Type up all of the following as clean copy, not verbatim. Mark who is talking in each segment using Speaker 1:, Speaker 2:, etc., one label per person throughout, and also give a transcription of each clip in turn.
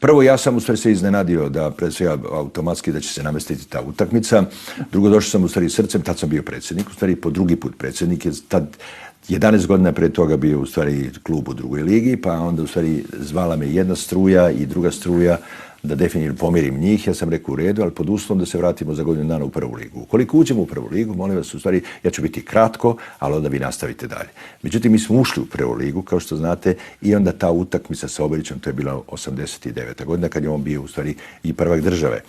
Speaker 1: Prvo, ja sam u stvari se iznenadio da pred svega automatski da će se namestiti ta utakmica. Drugo, došao sam u stvari srcem, tad sam bio predsjednik, u stvari po drugi put predsjednik, je tad 11 godina pred toga bio u stvari klub u drugoj ligi, pa onda u stvari zvala me jedna struja i druga struja da definitivno pomirim njih. Ja sam rekao u redu, ali pod uslovom da se vratimo za godinu dana u prvu ligu. Ukoliko uđemo u prvu ligu, molim vas, u stvari, ja ću biti kratko, ali onda vi nastavite dalje. Međutim, mi smo ušli u prvu ligu, kao što znate, i onda ta utakmica sa Obilićem, to je bila 89. godina, kad je on bio u stvari i prvak države.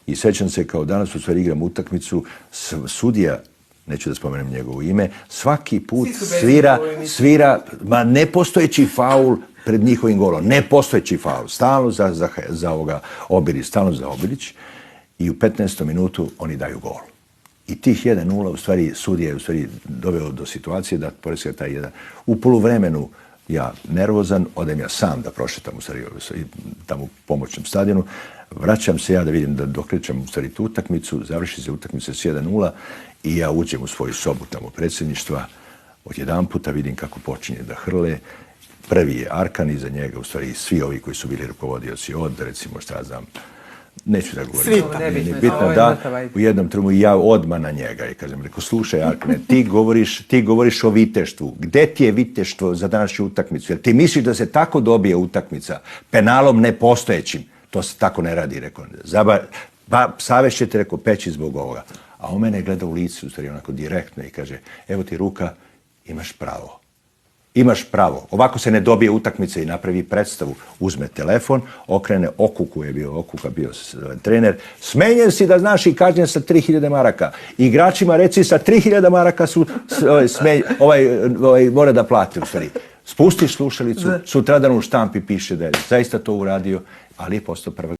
Speaker 1: I sećam se kao danas u stvari igram utakmicu, sudija, neću da spomenem njegovo ime, svaki put svira nepostojeći faul pred njihovim golom. Nepostojeći faul. Stalno za ovoga Obilić, stalno za Obilić. I u 15. minutu oni daju gol. I tih 1-0 u stvari sudija je u stvari doveo do situacije da pored svega taj jedan. U poluvremenu ja nervozan, odem ja sam da prošetam u stvari tamo u pomoćnom stadionu. Vraćam se ja da vidim da dokrećem u stvari tu utakmicu, završi se utakmica s 1-0 i ja uđem u svoju sobu tamo predsjedništva. Odjedanputa vidim kako počinje da hrle. Prvi je Arkan, iza njega u stvari svi ovi koji su bili rukovodioci od, recimo, šta ja znam, neću da govorim. Bitno da, u jednom trenutku ja odmah na njega i kažem, rekao, slušaj Arkane, ti govoriš o viteštvu. Gde ti je viteštvo za današnju utakmicu? Jer ti misliš da se tako dobije utakmica penalom nepostojećim? To se tako ne radi, rekao. Savez će te, rekao, peći zbog ovoga. A on mene gleda u licu, u stvari onako direktno i kaže, evo ti ruka, imaš pravo. Imaš pravo. Ovako se ne dobije utakmica i napravi predstavu. Uzme telefon, okrene Okuku, je bio Okuka, bio trener. Smenjen si da znaš i kažnjen sa 3000 maraka. Igračima reci sa 3000 maraka su mora da plate u stvari. Spustiš slušalicu, sutradan u štampi piše da je zaista to uradio, ali je postao prva.